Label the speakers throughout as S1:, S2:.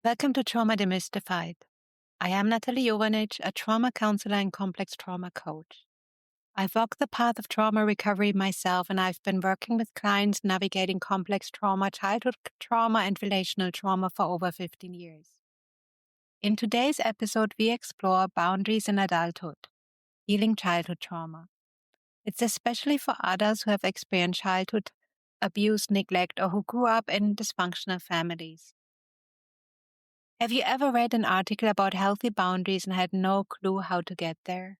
S1: Welcome to Trauma Demystified. I am Natalie Jovanich, a trauma counselor and complex trauma coach. I've walked the path of trauma recovery myself, and I've been working with clients navigating complex trauma, childhood trauma, and relational trauma for over 15 years. In today's episode, we explore boundaries in adulthood, healing childhood trauma. It's especially for adults who have experienced childhood abuse, neglect, or who grew up in dysfunctional families. Have you ever read an article about healthy boundaries and had no clue how to get there?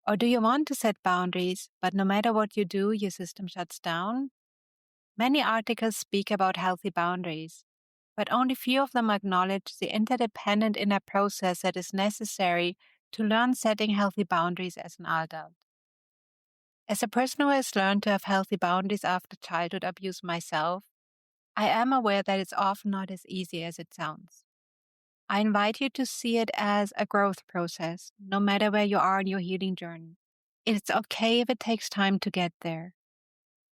S1: Or do you want to set boundaries, but no matter what you do, your system shuts down? Many articles speak about healthy boundaries, but only few of them acknowledge the interdependent inner process that is necessary to learn setting healthy boundaries as an adult. As a person who has learned to have healthy boundaries after childhood abuse myself, I am aware that it's often not as easy as it sounds. I invite you to see it as a growth process, no matter where you are in your healing journey. It's okay if it takes time to get there.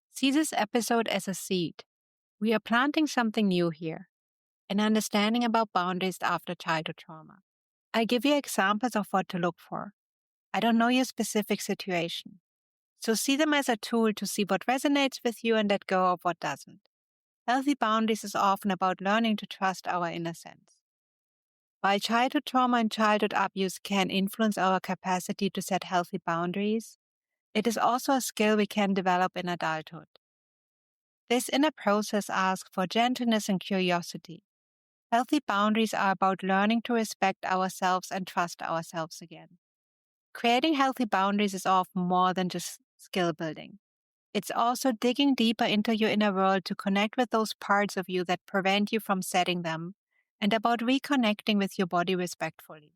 S1: See this episode as a seed. We are planting something new here, an understanding about boundaries after childhood trauma. I give you examples of what to look for. I don't know your specific situation, so see them as a tool to see what resonates with you and let go of what doesn't. Healthy boundaries is often about learning to trust our inner sense. While childhood trauma and childhood abuse can influence our capacity to set healthy boundaries, it is also a skill we can develop in adulthood. This inner process asks for gentleness and curiosity. Healthy boundaries are about learning to respect ourselves and trust ourselves again. Creating healthy boundaries is often more than just skill building. It's also digging deeper into your inner world to connect with those parts of you that prevent you from setting them, and about reconnecting with your body respectfully.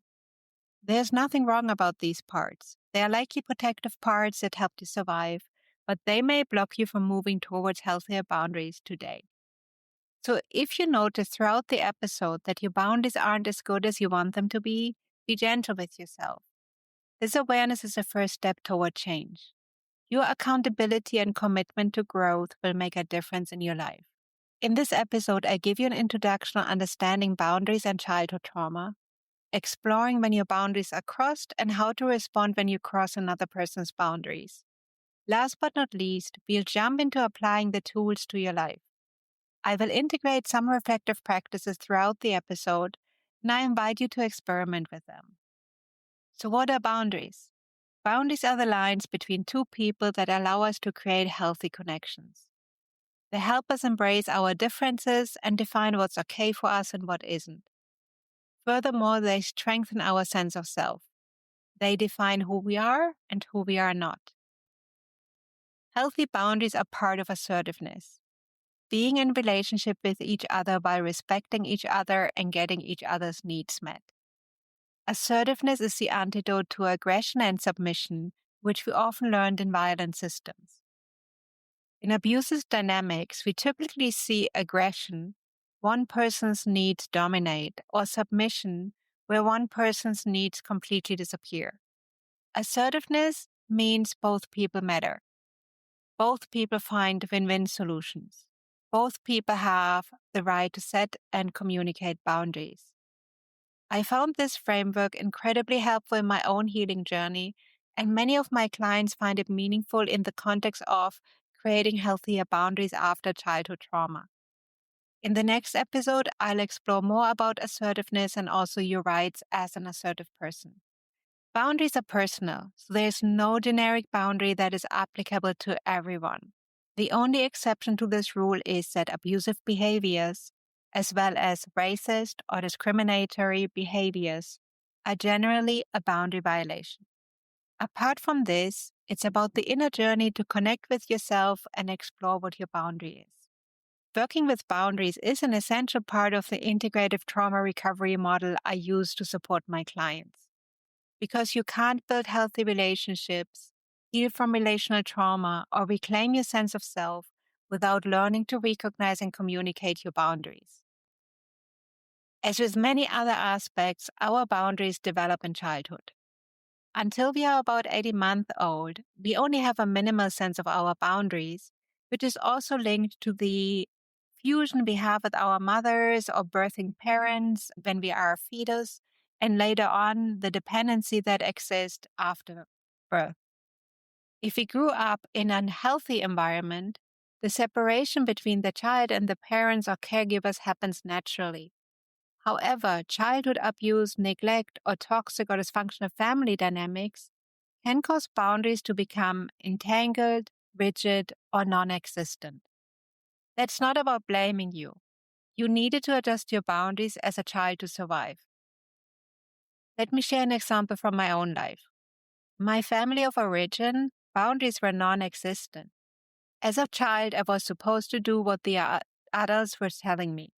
S1: There's nothing wrong about these parts. They are likely protective parts that help you survive, but they may block you from moving towards healthier boundaries today. So if you notice throughout the episode that your boundaries aren't as good as you want them to be gentle with yourself. This awareness is a first step toward change. Your accountability and commitment to growth will make a difference in your life. In this episode, I give you an introduction on understanding boundaries and childhood trauma, exploring when your boundaries are crossed and how to respond when you cross another person's boundaries. Last but not least, we'll jump into applying the tools to your life. I will integrate some reflective practices throughout the episode, and I invite you to experiment with them. So what are boundaries? Boundaries are the lines between two people that allow us to create healthy connections. They help us embrace our differences and define what's okay for us and what isn't. Furthermore, they strengthen our sense of self. They define who we are and who we are not. Healthy boundaries are part of assertiveness. Being in relationship with each other while respecting each other and getting each other's needs met. Assertiveness is the antidote to aggression and submission, which we often learned in violent systems. In abusive dynamics, we typically see aggression, one person's needs dominate, or submission, where one person's needs completely disappear. Assertiveness means both people matter. Both people find win-win solutions. Both people have the right to set and communicate boundaries. I found this framework incredibly helpful in my own healing journey, and many of my clients find it meaningful in the context of creating healthier boundaries after childhood trauma. In the next episode, I'll explore more about assertiveness and also your rights as an assertive person. Boundaries are personal, so there's no generic boundary that is applicable to everyone. The only exception to this rule is that abusive behaviors, as well as racist or discriminatory behaviors, are generally a boundary violation. Apart from this, it's about the inner journey to connect with yourself and explore what your boundary is. Working with boundaries is an essential part of the integrative trauma recovery model I use to support my clients. Because you can't build healthy relationships, heal from relational trauma, or reclaim your sense of self without learning to recognize and communicate your boundaries. As with many other aspects, our boundaries develop in childhood. Until we are about 18 months old, we only have a minimal sense of our boundaries, which is also linked to the confusion we have with our mothers or birthing parents when we are a fetus, and later on, the dependency that exists after birth. If we grew up in an healthy environment, the separation between the child and the parents or caregivers happens naturally. However, childhood abuse, neglect, or toxic or dysfunctional family dynamics can cause boundaries to become entangled, rigid, or non existent. That's not about blaming you. You needed to adjust your boundaries as a child to survive. Let me share an example from my own life. My family of origin, boundaries were non existent. As a child, I was supposed to do what the adults were telling me.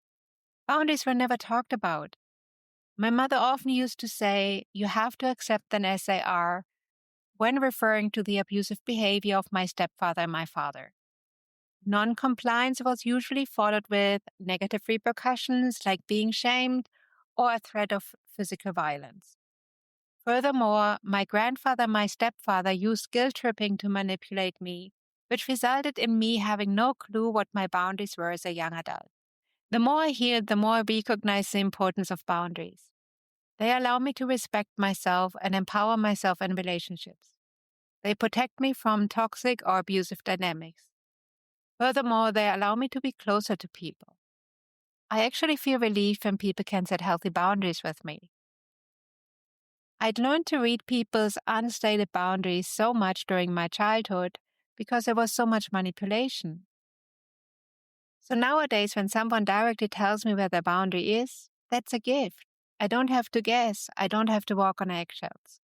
S1: Boundaries were never talked about. My mother often used to say, "You have to accept them as they are," when referring to the abusive behavior of my stepfather and my father. Non-compliance was usually followed with negative repercussions like being shamed or a threat of physical violence. Furthermore, my grandfather and my stepfather used guilt tripping to manipulate me, which resulted in me having no clue what my boundaries were as a young adult. The more I healed, the more I recognized the importance of boundaries. They allow me to respect myself and empower myself in relationships. They protect me from toxic or abusive dynamics. Furthermore, they allow me to be closer to people. I actually feel relief when people can set healthy boundaries with me. I'd learned to read people's unstated boundaries so much during my childhood because there was so much manipulation. So nowadays, when someone directly tells me where their boundary is, that's a gift. I don't have to guess. I don't have to walk on eggshells.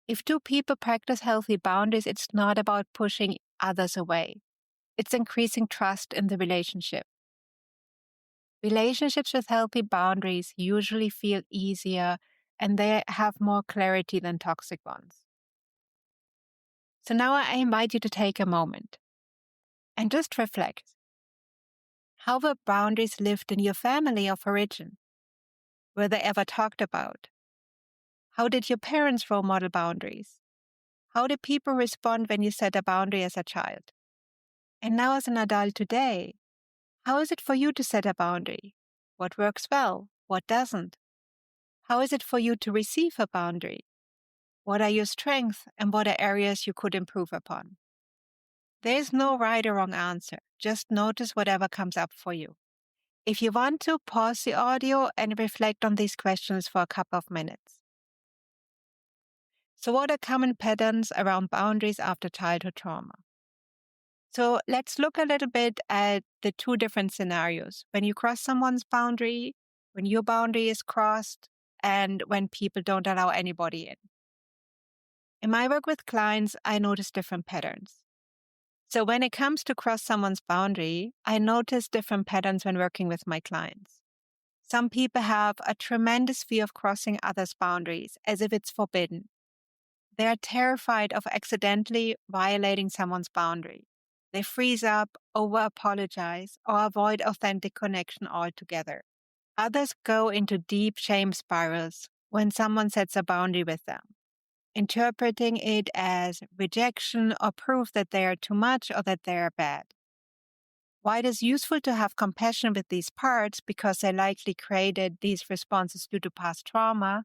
S1: If two people practice healthy boundaries, it's not about pushing others away. It's increasing trust in the relationship. Relationships with healthy boundaries usually feel easier and they have more clarity than toxic ones. So now I invite you to take a moment and just reflect. How were boundaries lived in your family of origin? Were they ever talked about? How did your parents role model boundaries? How did people respond when you set a boundary as a child? And now as an adult today, how is it for you to set a boundary? What works well? What doesn't? How is it for you to receive a boundary? What are your strengths and what are areas you could improve upon? There is no right or wrong answer. Just notice whatever comes up for you. If you want to, pause the audio and reflect on these questions for a couple of minutes. So what are common patterns around boundaries after childhood trauma? So let's look a little bit at the two different scenarios. When you cross someone's boundary, when your boundary is crossed, and when people don't allow anybody in. In my work with clients, I notice different patterns. So when it comes to cross someone's boundary, I notice different patterns when working with my clients. Some people have a tremendous fear of crossing others' boundaries as if it's forbidden. They are terrified of accidentally violating someone's boundary. They freeze up, over-apologize, or avoid authentic connection altogether. Others go into deep shame spirals when someone sets a boundary with them, interpreting it as rejection or proof that they are too much or that they are bad. While it is useful to have compassion with these parts because they likely created these responses due to past trauma,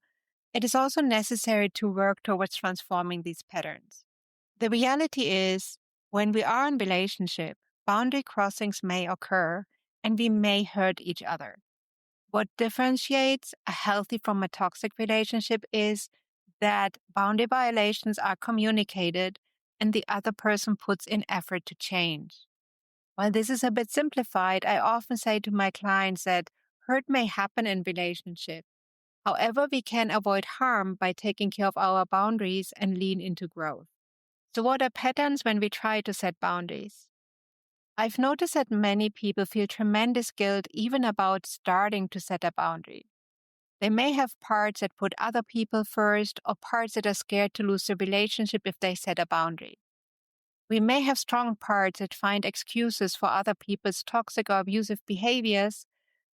S1: it is also necessary to work towards transforming these patterns. The reality is, when we are in relationship, boundary crossings may occur and we may hurt each other. What differentiates a healthy from a toxic relationship is that boundary violations are communicated and the other person puts in effort to change. While this is a bit simplified, I often say to my clients that hurt may happen in relationship. However, we can avoid harm by taking care of our boundaries and lean into growth. So what are patterns when we try to set boundaries? I've noticed that many people feel tremendous guilt even about starting to set a boundary. They may have parts that put other people first or parts that are scared to lose the relationship if they set a boundary. We may have strong parts that find excuses for other people's toxic or abusive behaviors,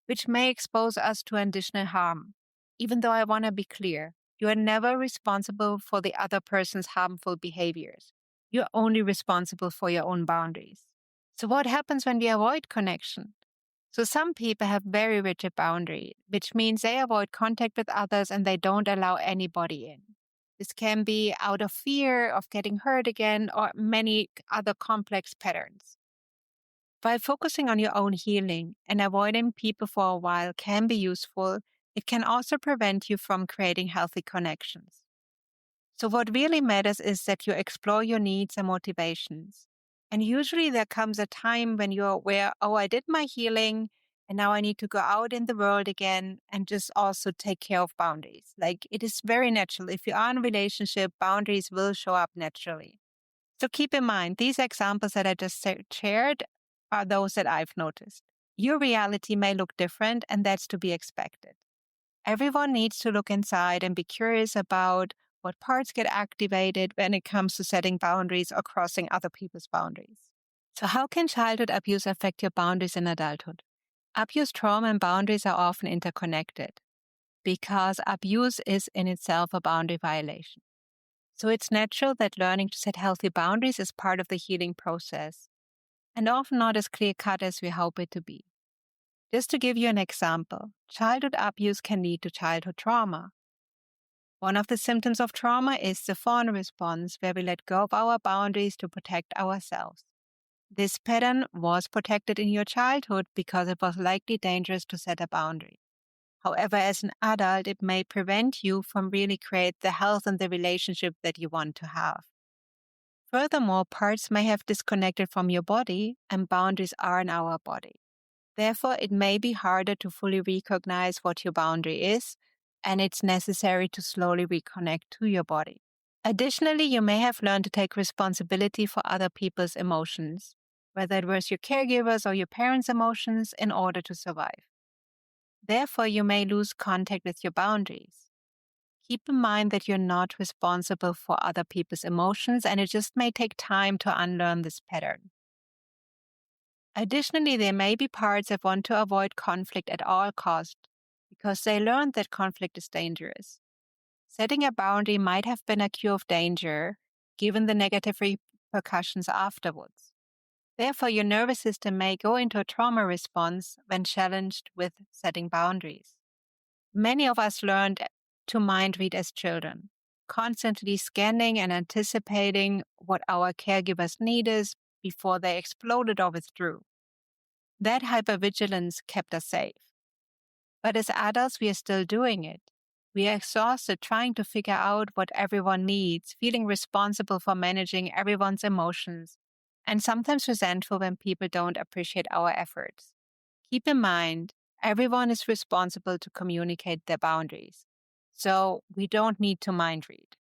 S1: which may expose us to additional harm. Even though I want to be clear, you are never responsible for the other person's harmful behaviors. You're only responsible for your own boundaries. So what happens when we avoid connection? So some people have very rigid boundary, which means they avoid contact with others and they don't allow anybody in. This can be out of fear of getting hurt again or many other complex patterns. While focusing on your own healing and avoiding people for a while can be useful, it can also prevent you from creating healthy connections. So, what really matters is that you explore your needs and motivations. And usually, there comes a time when you're aware, oh, I did my healing, and now I need to go out in the world again and just also take care of boundaries. Like it is very natural. If you are in a relationship, boundaries will show up naturally. So, keep in mind, these examples that I just shared are those that I've noticed. Your reality may look different, and that's to be expected. Everyone needs to look inside and be curious about what parts get activated when it comes to setting boundaries or crossing other people's boundaries. So, how can childhood abuse affect your boundaries in adulthood? Abuse trauma and boundaries are often interconnected because abuse is in itself a boundary violation. So, it's natural that learning to set healthy boundaries is part of the healing process and often not as clear cut as we hope it to be. Just to give you an example, childhood abuse can lead to childhood trauma. One of the symptoms of trauma is the fawn response, where we let go of our boundaries to protect ourselves. This pattern was protected in your childhood because it was likely dangerous to set a boundary. However, as an adult, it may prevent you from really create the health and the relationship that you want to have. Furthermore, parts may have disconnected from your body, and boundaries are in our body. Therefore, it may be harder to fully recognize what your boundary is, and it's necessary to slowly reconnect to your body. Additionally, you may have learned to take responsibility for other people's emotions, whether it was your caregivers or your parents' emotions, in order to survive. Therefore, you may lose contact with your boundaries. Keep in mind that you're not responsible for other people's emotions, and it just may take time to unlearn this pattern. Additionally, there may be parts that want to avoid conflict at all costs because they learned that conflict is dangerous. Setting a boundary might have been a cue of danger, given the negative repercussions afterwards. Therefore, your nervous system may go into a trauma response when challenged with setting boundaries. Many of us learned to mind read as children, constantly scanning and anticipating what our caregivers needed before they exploded or withdrew. That hypervigilance kept us safe. But as adults, we are still doing it. We are exhausted trying to figure out what everyone needs, feeling responsible for managing everyone's emotions, and sometimes resentful when people don't appreciate our efforts. Keep in mind, everyone is responsible to communicate their boundaries, so we don't need to mind read.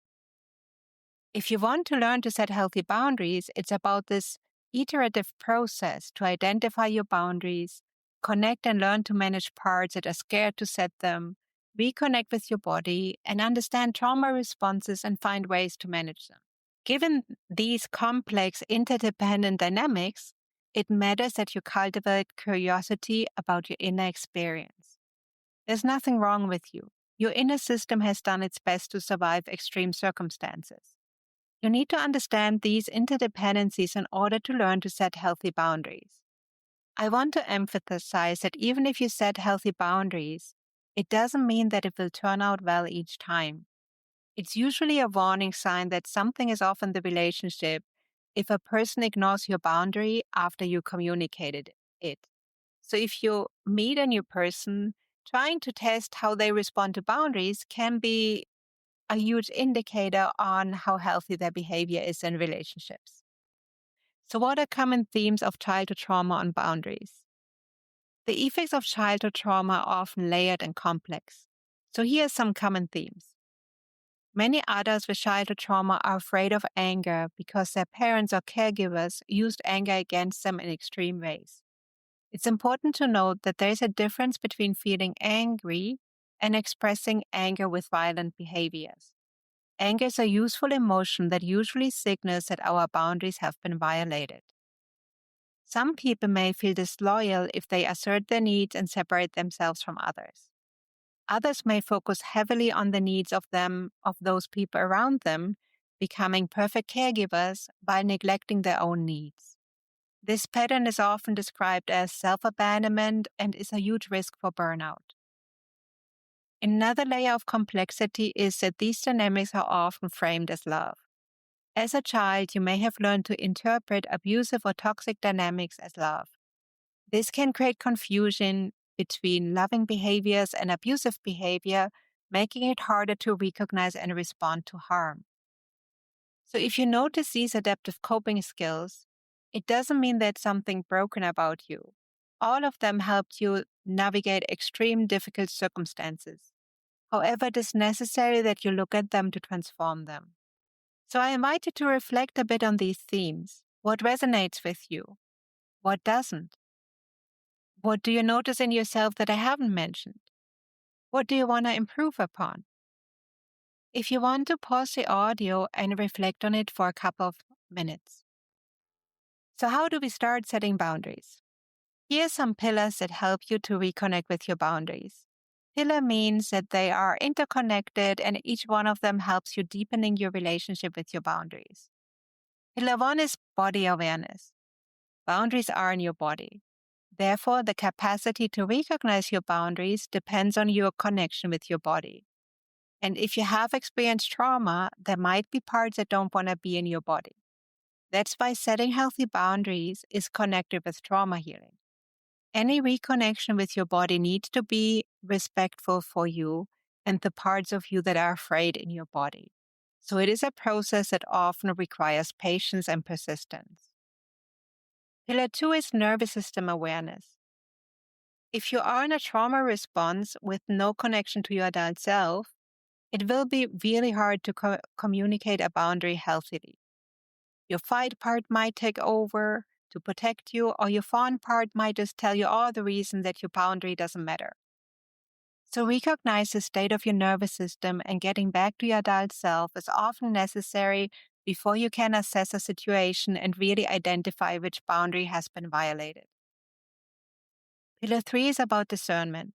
S1: If you want to learn to set healthy boundaries, it's about this iterative process to identify your boundaries, connect and learn to manage parts that are scared to set them, reconnect with your body, and understand trauma responses and find ways to manage them. Given these complex interdependent dynamics, it matters that you cultivate curiosity about your inner experience. There's nothing wrong with you. Your inner system has done its best to survive extreme circumstances. You need to understand these interdependencies in order to learn to set healthy boundaries. I want to emphasize that even if you set healthy boundaries, it doesn't mean that it will turn out well each time. It's usually a warning sign that something is off in the relationship if a person ignores your boundary after you communicated it. So if you meet a new person, trying to test how they respond to boundaries can be a huge indicator on how healthy their behavior is in relationships. So, what are common themes of childhood trauma on boundaries? The effects of childhood trauma are often layered and complex. So, here are some common themes. Many adults with childhood trauma are afraid of anger because their parents or caregivers used anger against them in extreme ways. It's important to note that there is a difference between feeling angry and expressing anger with violent behaviors. Anger is a useful emotion that usually signals that our boundaries have been violated. Some people may feel disloyal if they assert their needs and separate themselves from others. Others may focus heavily on the needs of those people around them, becoming perfect caregivers while neglecting their own needs. This pattern is often described as self-abandonment and is a huge risk for burnout. Another layer of complexity is that these dynamics are often framed as love. As a child, you may have learned to interpret abusive or toxic dynamics as love. This can create confusion between loving behaviors and abusive behavior, making it harder to recognize and respond to harm. So, if you notice these adaptive coping skills, it doesn't mean there's something broken about you. All of them helped you navigate extreme, difficult circumstances. However, it is necessary that you look at them to transform them. So, I invite you to reflect a bit on these themes. What resonates with you? What doesn't? What do you notice in yourself that I haven't mentioned? What do you want to improve upon? If you want to pause the audio and reflect on it for a couple of minutes. So, how do we start setting boundaries? Here are some pillars that help you to reconnect with your boundaries. Pillar means that they are interconnected and each one of them helps you deepening your relationship with your boundaries. Pillar 1 is body awareness. Boundaries are in your body. Therefore, the capacity to recognize your boundaries depends on your connection with your body. And if you have experienced trauma, there might be parts that don't want to be in your body. That's why setting healthy boundaries is connected with trauma healing. Any reconnection with your body needs to be respectful for you and the parts of you that are afraid in your body. So it is a process that often requires patience and persistence. Pillar 2 is nervous system awareness. If you are in a trauma response with no connection to your adult self, it will be really hard to communicate a boundary healthily. Your fight part might take over to protect you, or your fawn part might just tell you all the reason that your boundary doesn't matter. So recognize the state of your nervous system and getting back to your adult self is often necessary before you can assess a situation and really identify which boundary has been violated. Pillar 3 is about discernment.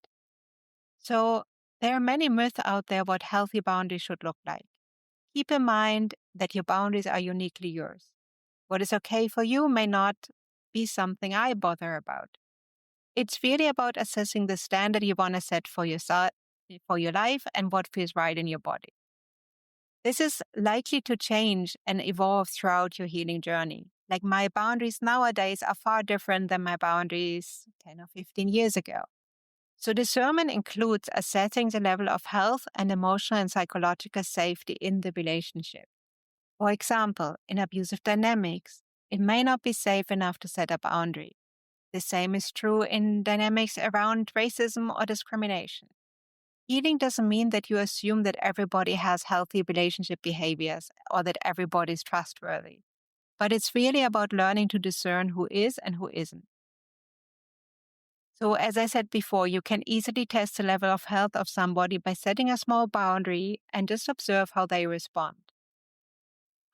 S1: So there are many myths out there what healthy boundaries should look like. Keep in mind that your boundaries are uniquely yours. What is okay for you may not be something I bother about. It's really about assessing the standard you want to set for yourself, for your life, and what feels right in your body. This is likely to change and evolve throughout your healing journey. Like my boundaries nowadays are far different than my boundaries 10 or 15 years ago. So discernment includes assessing the level of health and emotional and psychological safety in the relationship. For example, in abusive dynamics, it may not be safe enough to set a boundary. The same is true in dynamics around racism or discrimination. Healing doesn't mean that you assume that everybody has healthy relationship behaviors or that everybody is trustworthy. But it's really about learning to discern who is and who isn't. So as I said before, you can easily test the level of health of somebody by setting a small boundary and just observe how they respond.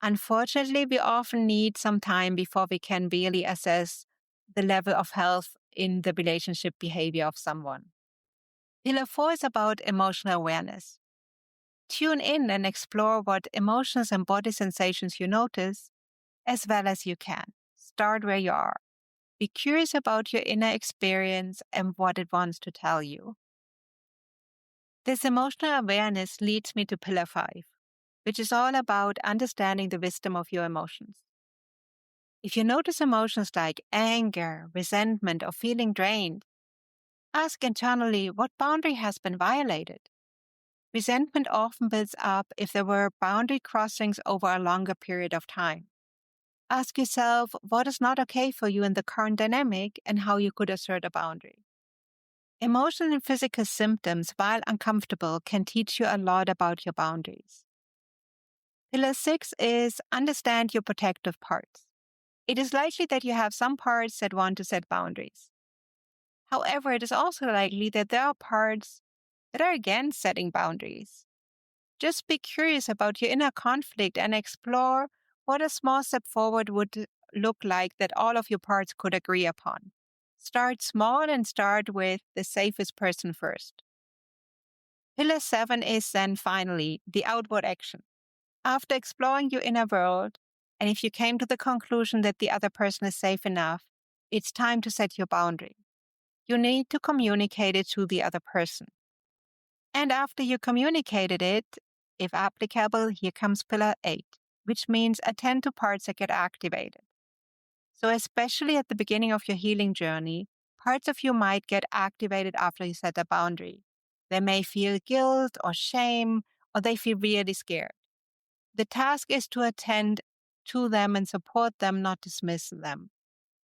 S1: Unfortunately, we often need some time before we can really assess the level of health in the relationship behavior of someone. Pillar 4 is about emotional awareness. Tune in and explore what emotions and body sensations you notice as well as you can. Start where you are. Be curious about your inner experience and what it wants to tell you. This emotional awareness leads me to Pillar 5, which is all about understanding the wisdom of your emotions. If you notice emotions like anger, resentment, or feeling drained, ask internally what boundary has been violated. Resentment often builds up if there were boundary crossings over a longer period of time. Ask yourself what is not okay for you in the current dynamic and how you could assert a boundary. Emotional and physical symptoms, while uncomfortable, can teach you a lot about your boundaries. Pillar 6 is understand your protective parts. It is likely that you have some parts that want to set boundaries. However, it is also likely that there are parts that are against setting boundaries. Just be curious about your inner conflict and explore what a small step forward would look like that all of your parts could agree upon. Start small and start with the safest person first. Pillar 7 is then finally the outward action. After exploring your inner world And if you came to the conclusion that the other person is safe enough, it's time to set your boundary. You need to communicate it to the other person. And after you communicated it, if applicable, here comes pillar 8, which means attend to parts that get activated. So especially at the beginning of your healing journey, parts of you might get activated after you set a boundary. They may feel guilt or shame, or they feel really scared. The task is to attend to them and support them, not dismiss them.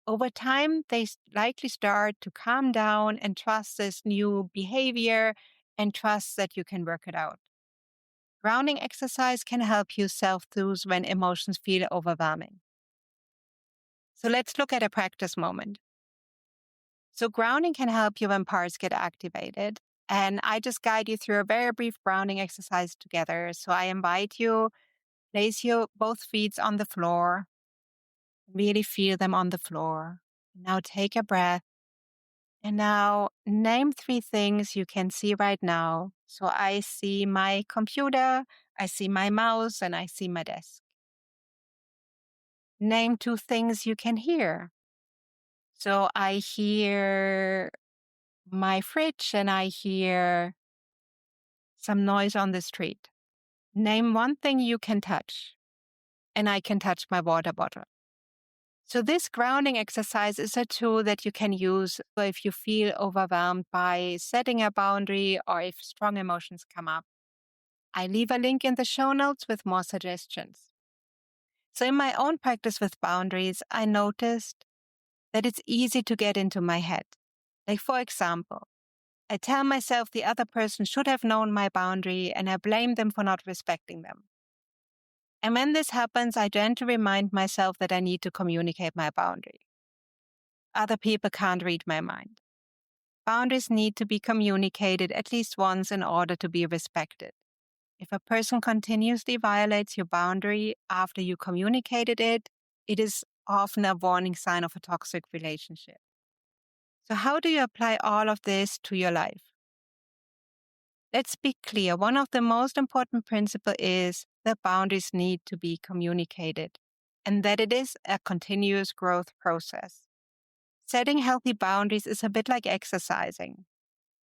S1: Over time, they likely start to calm down and trust this new behavior and trust that you can work it out. Grounding exercise can help you self-soothe when emotions feel overwhelming. So let's look at a practice moment. So grounding can help you when parts get activated. And I just guide you through a very brief grounding exercise together. So I invite you, place your both feet on the floor. Really feel them on the floor. Now take a breath. And now name 3 things you can see right now. So I see my computer, I see my mouse, and I see my desk. Name 2 things you can hear. So I hear my fridge and I hear some noise on the street. Name 1 thing you can touch, and I can touch my water bottle. So this grounding exercise is a tool that you can use if you feel overwhelmed by setting a boundary or if strong emotions come up. I leave a link in the show notes with more suggestions. So in my own practice with boundaries, I noticed that it's easy to get into my head. Like for example, I tell myself the other person should have known my boundary and I blame them for not respecting them. And when this happens, I gently remind myself that I need to communicate my boundary. Other people can't read my mind. Boundaries need to be communicated at least once in order to be respected. If a person continuously violates your boundary after you communicated it, it is often a warning sign of a toxic relationship. So how do you apply all of this to your life? Let's be clear. One of the most important principles is that boundaries need to be communicated and that it is a continuous growth process. Setting healthy boundaries is a bit like exercising.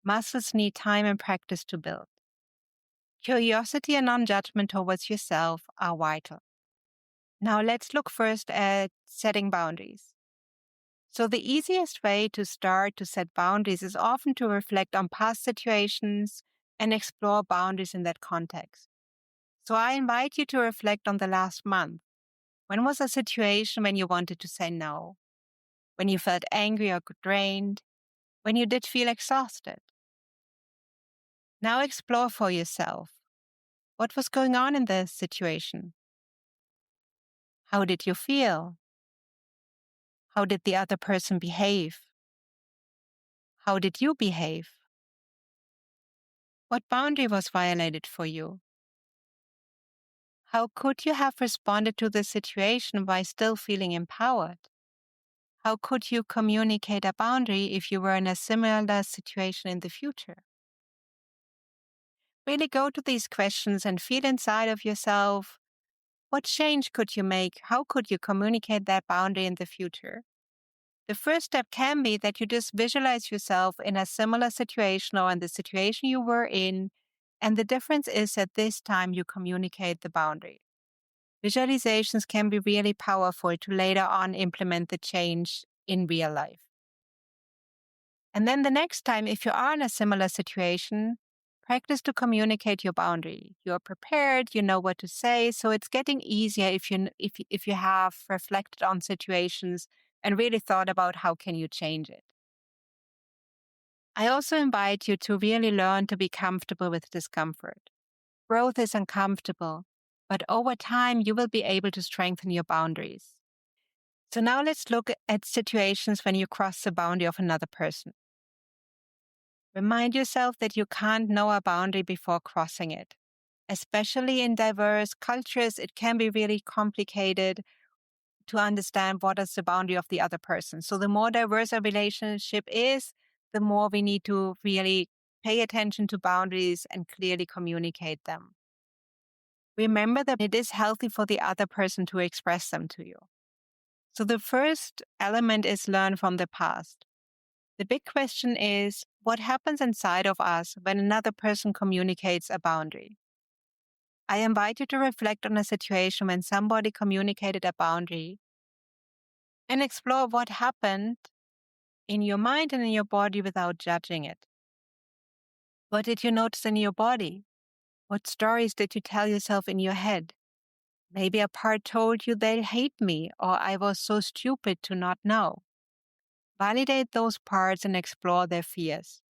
S1: Muscles need time and practice to build. Curiosity and non-judgment towards yourself are vital. Now let's look first at setting boundaries. So the easiest way to start to set boundaries is often to reflect on past situations and explore boundaries in that context. So I invite you to reflect on the last month. When was a situation when you wanted to say no? When you felt angry or drained? When you did feel exhausted? Now explore for yourself. What was going on in the situation? How did you feel? How did the other person behave? How did you behave? What boundary was violated for you? How could you have responded to the situation while still feeling empowered? How could you communicate a boundary if you were in a similar situation in the future? Really go to these questions and feel inside of yourself. What change could you make? How could you communicate that boundary in the future? The first step can be that you just visualize yourself in a similar situation or in the situation you were in. And the difference is that this time you communicate the boundary. Visualizations can be really powerful to later on implement the change in real life. And then the next time, if you are in a similar situation, practice to communicate your boundary. You're prepared, you know what to say, so it's getting easier if you have reflected on situations and really thought about how can you change it. I also invite you to really learn to be comfortable with discomfort. Growth is uncomfortable, but over time you will be able to strengthen your boundaries. So now let's look at situations when you cross the boundary of another person. Remind yourself that you can't know a boundary before crossing it. Especially in diverse cultures, it can be really complicated to understand what is the boundary of the other person. So the more diverse a relationship is, the more we need to really pay attention to boundaries and clearly communicate them. Remember that it is healthy for the other person to express them to you. So the first element is learn from the past. The big question is, what happens inside of us when another person communicates a boundary? I invite you to reflect on a situation when somebody communicated a boundary and explore what happened in your mind and in your body without judging it. What did you notice in your body? What stories did you tell yourself in your head? Maybe a part told you they hate me or I was so stupid to not know. Validate those parts and explore their fears.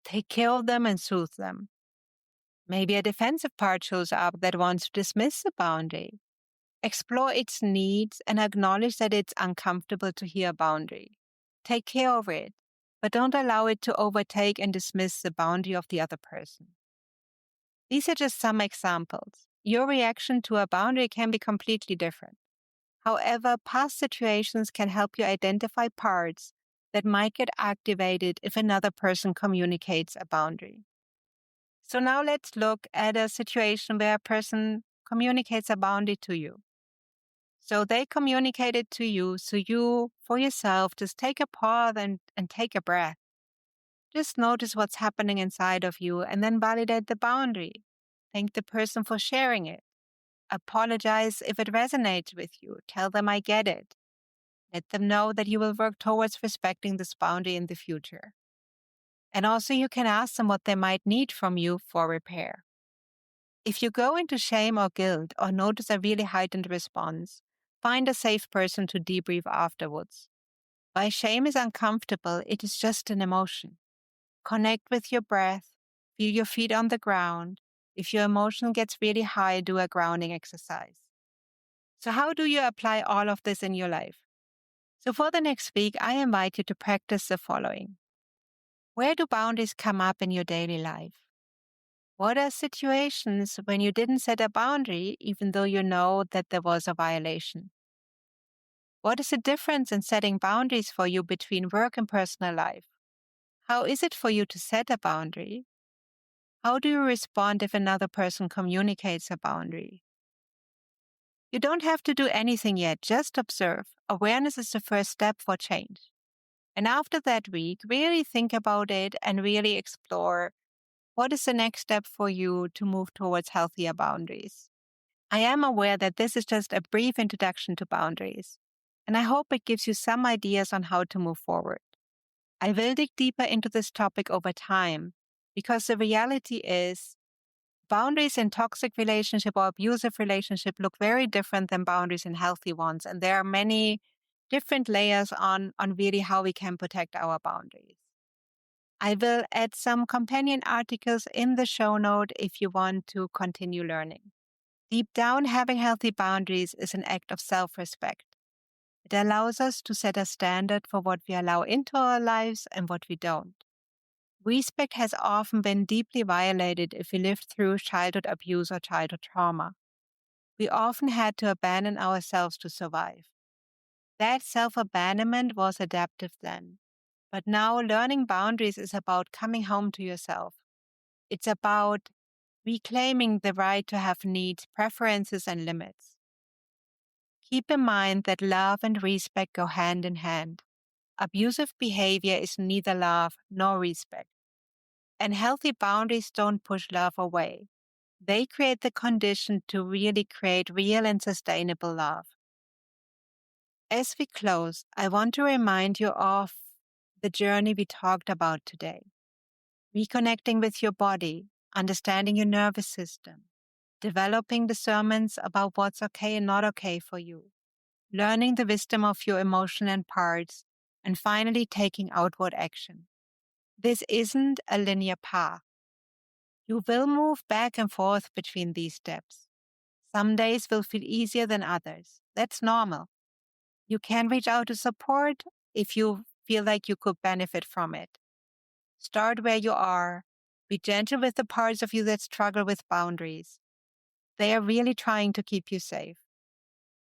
S1: Take care of them and soothe them. Maybe a defensive part shows up that wants to dismiss the boundary. Explore its needs and acknowledge that it's uncomfortable to hear a boundary. Take care of it, but don't allow it to overtake and dismiss the boundary of the other person. These are just some examples. Your reaction to a boundary can be completely different. However, past situations can help you identify parts that might get activated if another person communicates a boundary. So now let's look at a situation where a person communicates a boundary to you. So they communicate it to you, so you, for yourself, just take a pause and take a breath. Just notice what's happening inside of you and then validate the boundary. Thank the person for sharing it. Apologize if it resonates with you. Tell them I get it. Let them know that you will work towards respecting this boundary in the future. And also you can ask them what they might need from you for repair. If you go into shame or guilt or notice a really heightened response, find a safe person to debrief afterwards. While shame is uncomfortable, it is just an emotion. Connect with your breath, feel your feet on the ground. If your emotion gets really high, do a grounding exercise. So how do you apply all of this in your life? So for the next week, I invite you to practice the following. Where do boundaries come up in your daily life? What are situations when you didn't set a boundary even though you know that there was a violation? What is the difference in setting boundaries for you between work and personal life? How is it for you to set a boundary? How do you respond if another person communicates a boundary? You don't have to do anything yet, just observe. Awareness is the first step for change. And after that week, really think about it and really explore what is the next step for you to move towards healthier boundaries. I am aware that this is just a brief introduction to boundaries, and I hope it gives you some ideas on how to move forward. I will dig deeper into this topic over time because the reality is boundaries in toxic relationship or abusive relationship look very different than boundaries in healthy ones. And there are many different layers on really how we can protect our boundaries. I will add some companion articles in the show note if you want to continue learning. Deep down, having healthy boundaries is an act of self-respect. It allows us to set a standard for what we allow into our lives and what we don't. Respect has often been deeply violated if we lived through childhood abuse or childhood trauma. We often had to abandon ourselves to survive. That self-abandonment was adaptive then. But now learning boundaries is about coming home to yourself. It's about reclaiming the right to have needs, preferences, and limits. Keep in mind that love and respect go hand in hand. Abusive behavior is neither love nor respect. And healthy boundaries don't push love away. They create the condition to really create real and sustainable love. As we close, I want to remind you of the journey we talked about today. Reconnecting with your body, understanding your nervous system, developing discernments about what's okay and not okay for you, learning the wisdom of your emotion and parts, and finally taking outward action. This isn't a linear path. You will move back and forth between these steps. Some days will feel easier than others. That's normal. You can reach out to support if you feel like you could benefit from it. Start where you are. Be gentle with the parts of you that struggle with boundaries. They are really trying to keep you safe.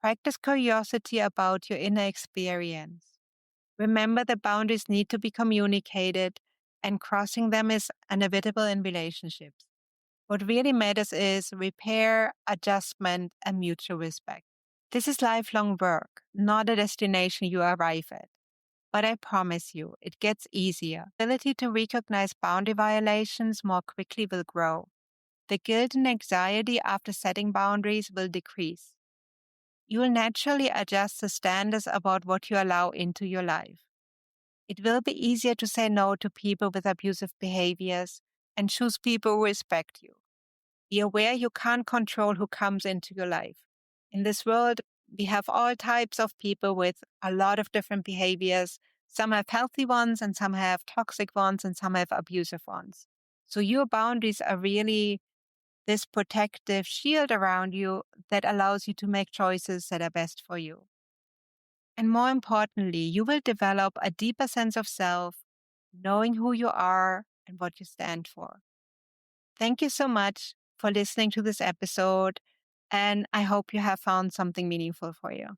S1: Practice curiosity about your inner experience. Remember that boundaries need to be communicated, and crossing them is inevitable in relationships. What really matters is repair, adjustment, and mutual respect. This is lifelong work, not a destination you arrive at. But I promise you, it gets easier. The ability to recognize boundary violations more quickly will grow. The guilt and anxiety after setting boundaries will decrease. You will naturally adjust the standards about what you allow into your life. It will be easier to say no to people with abusive behaviors and choose people who respect you. Be aware you can't control who comes into your life. In this world, we have all types of people with a lot of different behaviors. Some have healthy ones and some have toxic ones and some have abusive ones. So your boundaries are really this protective shield around you that allows you to make choices that are best for you. And more importantly, you will develop a deeper sense of self, knowing who you are and what you stand for. Thank you so much for listening to this episode, and I hope you have found something meaningful for you.